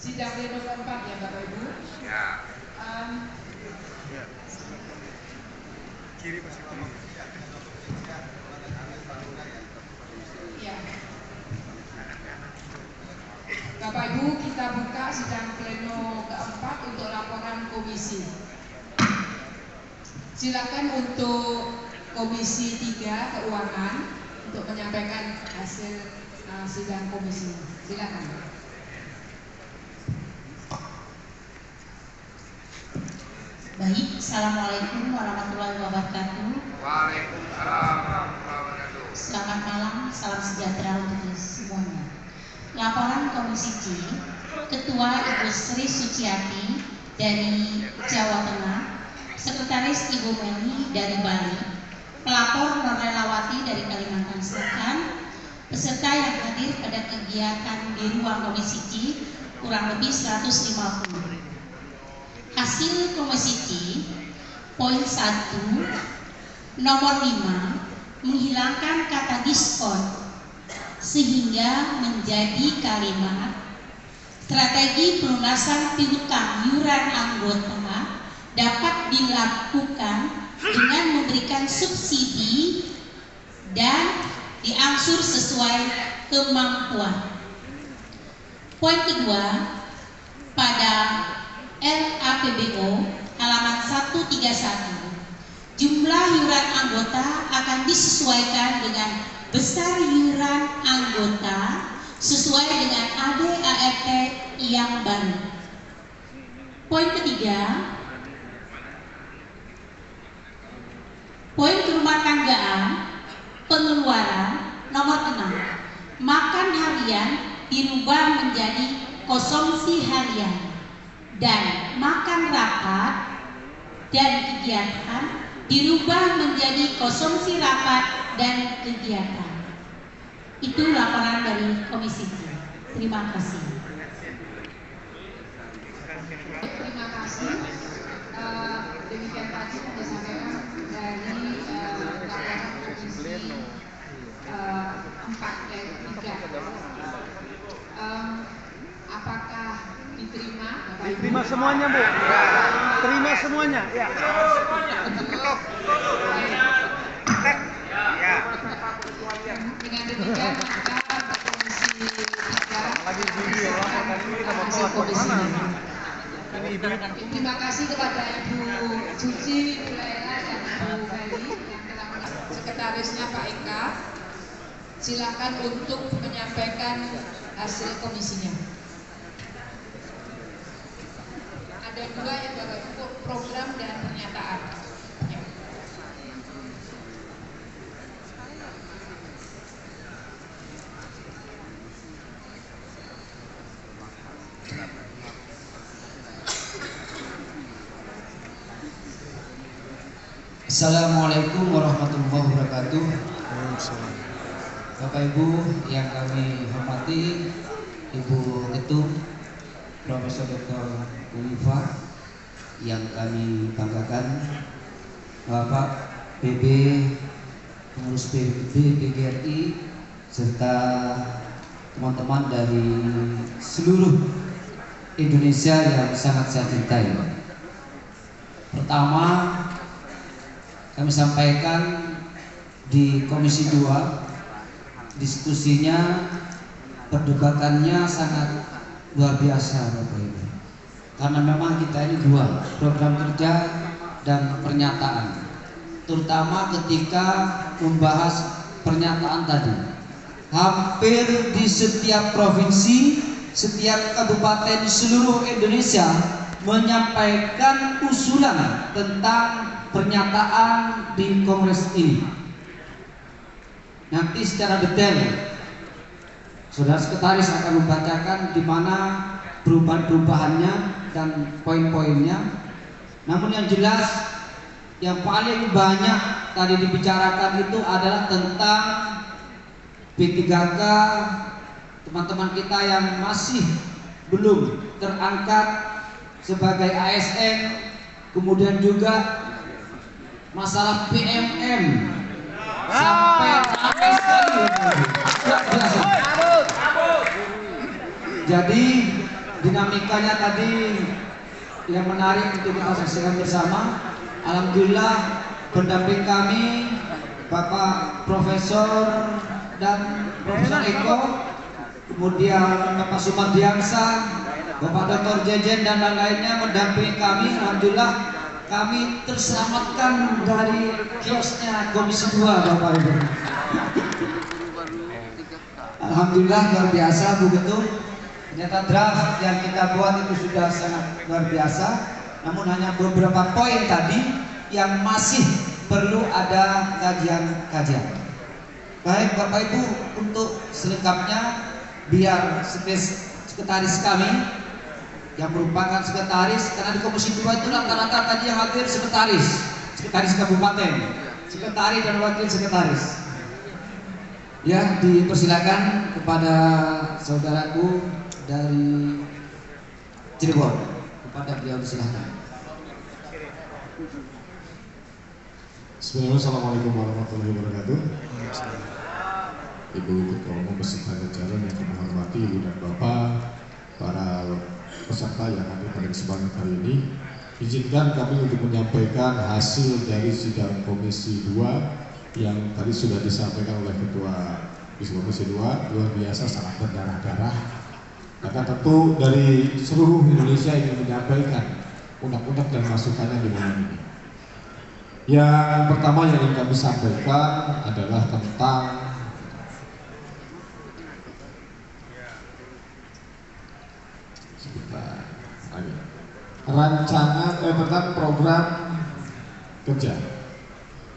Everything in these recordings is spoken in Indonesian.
sidang pleno keempat ya Bapak Ibu. Ya. Kiri masih lama. Ya. Bapak Ibu, kita buka sidang pleno keempat untuk laporan komisi. Silakan untuk Komisi 3 Keuangan untuk menyampaikan hasil sidang komisi. Silakan. Baik, Assalamualaikum warahmatullahi wabarakatuh. Waalaikumsalam warahmatullahi wabarakatuh. Selamat malam, salam sejahtera untuk semuanya. Laporan Komisi C, Ketua Ibu Sri Suciati dari Jawa Tengah, Sekretaris Ibu Meli dari Bali, pelapor Norelawati dari Kalimantan Selatan, peserta yang hadir pada kegiatan di ruang Komisi C kurang lebih 150. Hasil Komisi C, poin 1, nomor 5, menghilangkan kata diskon sehingga menjadi kalimat strategi pelunasan piutang yuran anggota dapat dilakukan dengan memberikan subsidi dan diangsur sesuai kemampuan. Poin kedua, pada LAPBO halaman 131, jumlah yuran anggota akan disesuaikan dengan besar yuran anggota sesuai dengan AD/ART yang baru. Poin ketiga, poin rumah tanggaan pengeluaran nomor 6, makan harian dirubah menjadi konsumsi harian dan makan rapat dan kegiatan dirubah menjadi konsumsi rapat dan kegiatan. Itu laporan dari Komisi C. Terima kasih. Terima kasih. Demikian tadi yang disampaikan dari laporan Komisi 4 dan 3. Apakah diterima? Terima semuanya, Bu. Terima semuanya, ya. Dengan demikian maka Komisi 3 Lagi video laporkan ini kita mau tolak komisi. Ini Ibu. Terima kasih kepada Ibu Suci, Ibu Laila, dan Ibu Meli yang telah sekretarisnya Pak Eka. Silakan untuk menyampaikan hasil komisinya. Ada dua ya Bapak Ibu, program dan pernyataan. Ya. Assalamualaikum warahmatullahi wabarakatuh. Bapak Ibu yang kami hormati, Ibu Ketum Profesor Dr. Ulifa yang kami banggakan, Bapak PB pengurus PGRI serta teman-teman dari seluruh Indonesia yang sangat saya cintai. Pertama, kami sampaikan di Komisi 2 diskusinya, perdebatannya sangat luar biasa Bapak Ibu. Karena memang kita ini dua, program kerja dan pernyataan. Terutama ketika membahas pernyataan tadi. Hampir di setiap provinsi, setiap kabupaten di seluruh Indonesia menyampaikan usulan tentang pernyataan di kongres ini. Nanti secara detail Saudara Sekretaris akan membacakan di mana perubahan-perubahannya dan poin-poinnya. Namun yang jelas, yang paling banyak tadi dibicarakan itu adalah tentang P3K, teman-teman kita yang masih belum terangkat sebagai ASN, kemudian juga masalah PMM sampai ASN. Jadi dinamikanya tadi yang menarik untuk kita saksikan bersama. Alhamdulillah pendamping kami Bapak Profesor dan Profesor Eko, kemudian Bapak Sumardiansa, Bapak Dr. Jejen dan lain-lainnya mendampingi kami. Alhamdulillah kami terselamatkan dari kiosnya Komisi 2 Bapak Ibu. Alhamdulillah luar biasa Bu Ketum. Ternyata draft yang kita buat itu sudah sangat luar biasa. Namun hanya beberapa poin tadi yang masih perlu ada kajian-kajian. Baik Bapak Ibu, untuk selengkapnya biar sekretaris kami yang merupakan sekretaris, karena di Komisi 2 itu rata-rata tadi yang hadir sekretaris kabupaten, sekretaris dan wakil sekretaris. Ya, dipersilakan kepada saudaraku dari Cirebon, kepada beliau disilakan. Bismillahirrahmanirrahim. Assalamualaikum warahmatullahi wabarakatuh. Ibu Ketua Umum beserta jajaran yang kami hormati, Ibu dan Bapak, para peserta yang hadir pada kesempatan hari ini, izinkan kami untuk menyampaikan hasil dari sidang Komisi 2 yang tadi sudah disampaikan oleh Ketua Komisi 2. Luar biasa, sangat berdarah-darah. Karena tentu dari seluruh Indonesia ingin menyampaikan undang-undang dan masukannya di momen ini. Yang pertama yang ingin kami sampaikan adalah tentang rancangan tentang program kerja.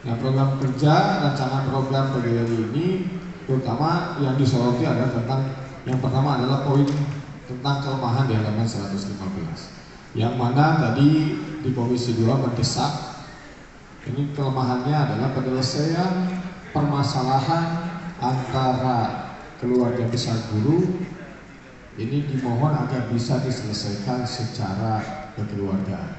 Nah, program kerja, rancangan program PGRI ini terutama yang disoroti adalah tentang, yang pertama adalah poin tentang kelemahan di halaman 115, yang mana tadi di Komisi 2 mendesak. Ini kelemahannya adalah penyelesaian permasalahan antara keluarga besar guru. Ini dimohon agar bisa diselesaikan secara kekeluargaan.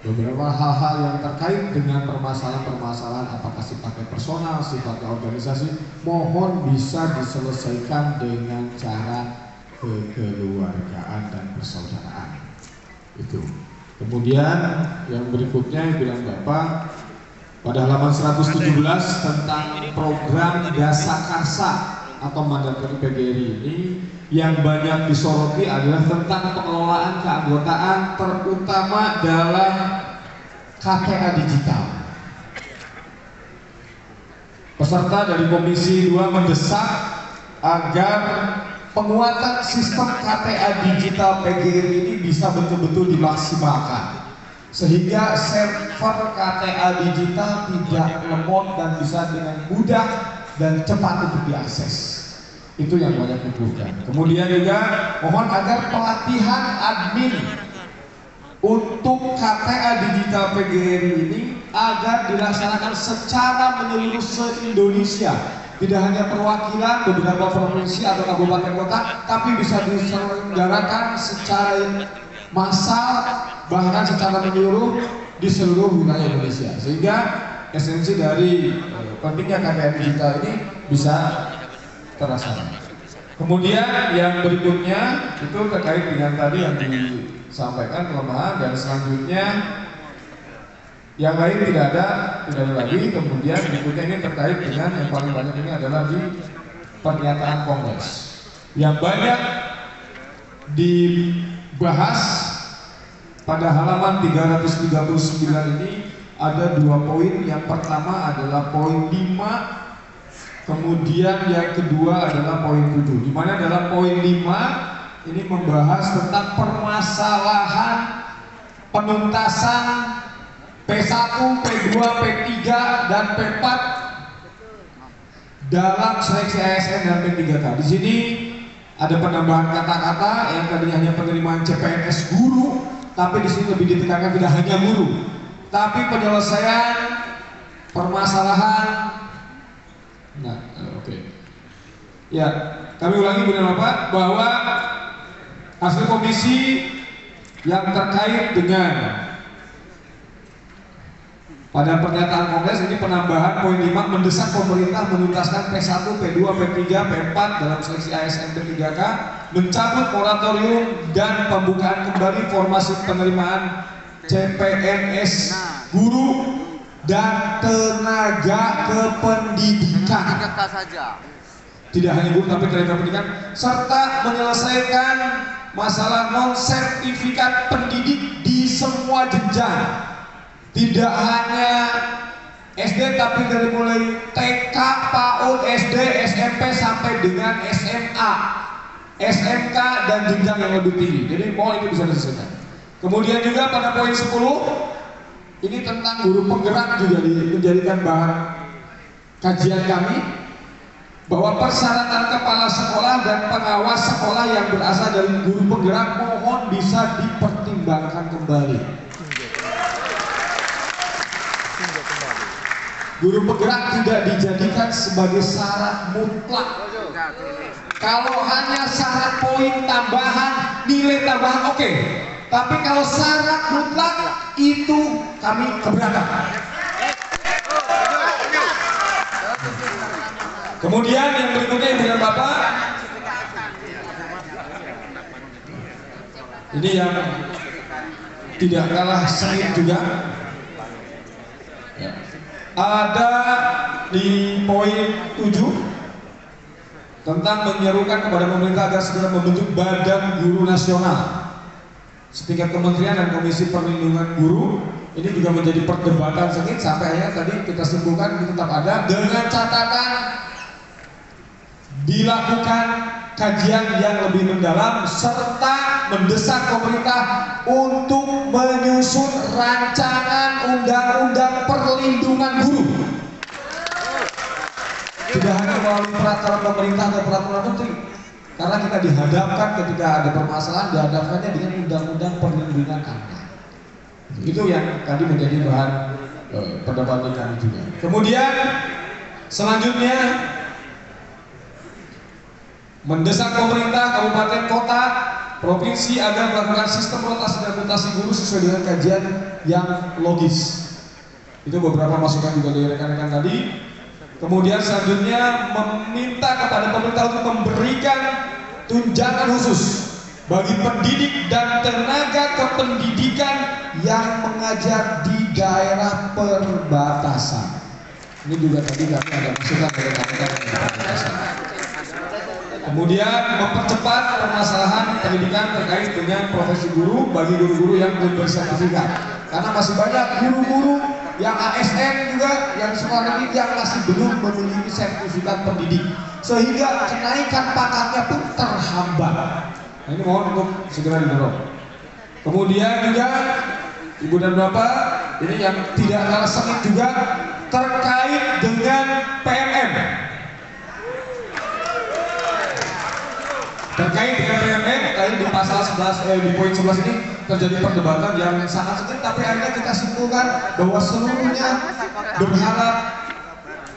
Beberapa hal-hal yang terkait dengan permasalahan-permasalahan apakah sifatnya personal, sifatnya organisasi, mohon bisa diselesaikan dengan cara kekeluargaan dan persaudaraan. Itu. Kemudian yang berikutnya yang bilang Bapak, pada halaman 117 tentang program Dasakarsa atau mandat dari PGRI ini, yang banyak disoroti adalah tentang pengelolaan keanggotaan terutama dalam KTA digital. Peserta dari Komisi 2 mendesak agar penguatan sistem KTA digital PGRI ini bisa betul-betul dimaksimalkan, sehingga server KTA digital tidak lemot dan bisa dengan mudah dan cepat untuk diakses. Itu yang banyak dibutuhkan. Kemudian juga mohon agar pelatihan admin untuk KTA digital PGRI ini agar dilaksanakan secara menyeluruh se-Indonesia. Tidak hanya perwakilan beberapa provinsi atau kabupaten kota, tapi bisa diselenggarakan secara massal, bahkan secara menyeluruh di seluruh wilayah Indonesia. Sehingga esensi dari pentingnya KTA digital ini bisa terlaksana. Kemudian yang berikutnya itu terkait dengan tadi yang disampaikan kelemahan, dan selanjutnya yang lain tidak ada lagi. Kemudian berikutnya ini terkait dengan yang paling banyak ini adalah di pernyataan Kongres yang banyak dibahas. Pada halaman 339 ini ada 2 poin. Yang pertama adalah poin 5, kemudian yang kedua adalah poin 7. Di mana dalam poin 5 ini membahas tentang permasalahan penuntasan P1, P2, P3, dan P4 dalam seleksi ASN dan P3K. Di sini ada penambahan kata-kata yang tadinya hanya penerimaan CPNS guru, tapi di sini lebih ditekankan tidak hanya guru, tapi penyelesaian permasalahan. Nah, oke. Ya, kami ulangi Bu dan Bapak bahwa hasil komisi yang terkait dengan Pada pernyataan Kongres ini penambahan poin 5 mendesak pemerintah menuntaskan P1, P2, P3, P4 dalam seleksi ASN P3K, mencabut moratorium dan pembukaan kembali formasi penerimaan CPNS guru dan tenaga kependidikan. Tidak hanya guru tapi tenaga pendidikan, serta menyelesaikan masalah non sertifikat pendidik di semua jenjang. Tidak hanya SD tapi dari mulai TK, PAUD, SD, SMP sampai dengan SMA, SMK dan jenjang yang lebih tinggi. Jadi mohon itu bisa diselesaikan. Kemudian juga pada poin 10 ini tentang guru penggerak juga dijadikan bahan kajian kami, bahwa persyaratan kepala sekolah dan pengawas sekolah yang berasal dari guru penggerak mohon bisa dipertimbangkan kembali. Guru penggerak tidak dijadikan sebagai syarat mutlak. Kalau hanya syarat poin tambahan, nilai tambahan oke. Tapi kalau syarat mutlak itu kami keberatan. Kemudian yang berikutnya Ibu dan Bapak, ini yang tidak kalah sengit juga. Ada di poin 7 tentang menyerukan kepada pemerintah agar segera membentuk Badan Guru Nasional setingkat kementerian dan Komisi Perlindungan Guru. Ini juga menjadi perdebatan sengit sampai akhirnya tadi kita simpulkan ini tetap ada dengan catatan dilakukan kajian yang lebih mendalam serta mendesak pemerintah untuk menyusun rancangan undang-undang perlindungan guru. Tidak hanya melalui peraturan pemerintah atau peraturan menteri, karena kita dihadapkan ketika ada permasalahan dihadapkannya dengan undang-undang perlindungan anak. Itu yang tadi menjadi bahan perdebatan kami juga. Kemudian selanjutnya mendesak pemerintah, kabupaten, kota, provinsi agar melakukan sistem rotasi dan mutasi guru sesuai dengan kajian yang logis. Itu beberapa masukan juga dari rekan-rekan tadi. Kemudian selanjutnya meminta kepada pemerintah untuk memberikan tunjangan khusus bagi pendidik dan tenaga kependidikan yang mengajar di daerah perbatasan. Ini juga tadi kami ada masukan dari rekan-rekan yang perbatasan. Kemudian mempercepat permasalahan pendidikan terkait dengan profesi guru bagi guru-guru yang belum bersertifikat, karena masih banyak guru-guru yang ASN juga yang sekolah negeri yang masih belum memiliki sertifikat pendidik, sehingga kenaikan pangkatnya pun terhambat. Nah, ini mohon untuk segera didorong. Kemudian juga Ibu dan Bapak, ini yang tidak kalah sengit juga terkait dengan PMM. Terkait dengan PMM, tadi di pasal 11, di poin 11 ini terjadi perdebatan yang sangat sengit, tapi akhirnya kita simpulkan bahwa seluruhnya berharap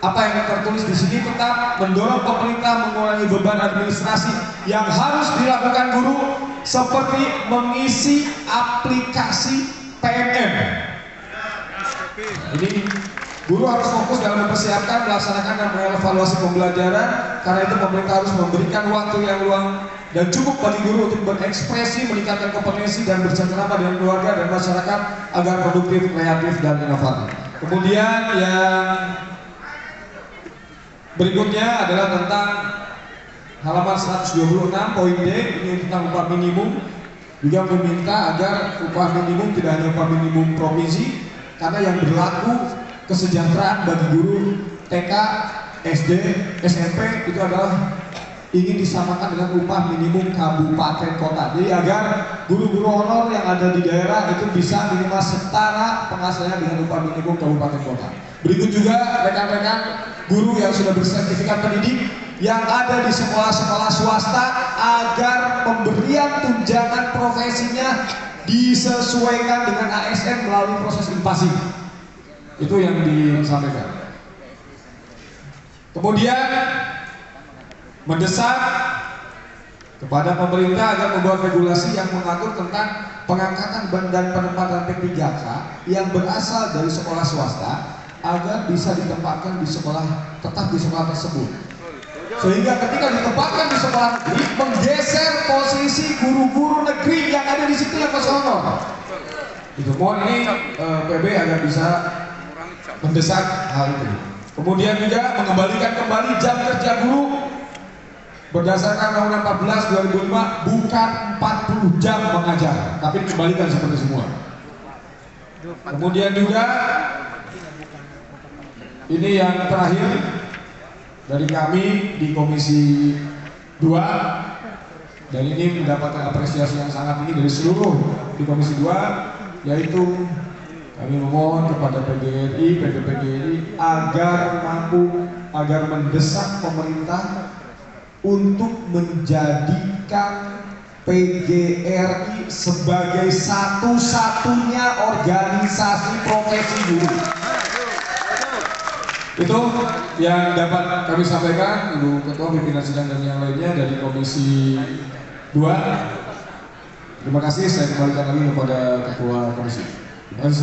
apa yang tertulis di sini tetap mendorong pemerintah mengurangi beban administrasi yang harus dilakukan guru, seperti mengisi aplikasi PMM. Ini guru harus fokus dalam mempersiapkan, melaksanakan dan mengevaluasi pembelajaran. Karena itu pemerintah harus memberikan waktu yang luang dan cukup bagi guru untuk berekspresi, meningkatkan kompetensi dan bercengkerama dengan keluarga dan masyarakat agar produktif, kreatif dan inovatif. Kemudian yang berikutnya adalah tentang halaman 126 poin D, ini tentang upah minimum. Juga meminta agar upah minimum tidak hanya upah minimum provinsi, karena yang berlaku kesejahteraan bagi guru TK, SD, SMP itu adalah ingin disamakan dengan upah minimum kabupaten kota. Jadi agar guru-guru honor yang ada di daerah itu bisa minimal setara penghasilannya dengan upah minimum kabupaten kota. Berikut juga rekan-rekan guru yang sudah bersertifikat pendidik yang ada di sekolah-sekolah swasta agar pemberian tunjangan profesinya disesuaikan dengan ASN melalui proses inflasi. Itu yang disampaikan. Kemudian mendesak kepada pemerintah agar membuat regulasi yang mengatur tentang pengangkatan dan penempatan P3K yang berasal dari sekolah swasta agar bisa ditempatkan di sekolah, tetap di sekolah tersebut. Sehingga ketika ditempatkan di sekolah negeri, menggeser posisi guru-guru negeri yang ada di situ yang masih honor. Itu mohon ini PB agar bisa mendesak hal itu. Kemudian juga mengembalikan kembali jam kerja guru berdasarkan Undang-Undang 14 2005, bukan 40 jam mengajar, tapi dikembalikan seperti semua. Kemudian juga ini yang terakhir dari kami di Komisi 2, dan ini mendapatkan apresiasi yang sangat tinggi dari seluruh di Komisi 2, yaitu kami memohon kepada PGRI, PGRI agar mendesak pemerintah untuk menjadikan PGRI sebagai satu-satunya organisasi profesi guru. Itu yang dapat kami sampaikan, Ibu Ketua, pimpinan sidang dan yang lainnya dari Komisi 2. Terima kasih, saya kembalikan lagi kepada Ketua Komisi. Terima kasih.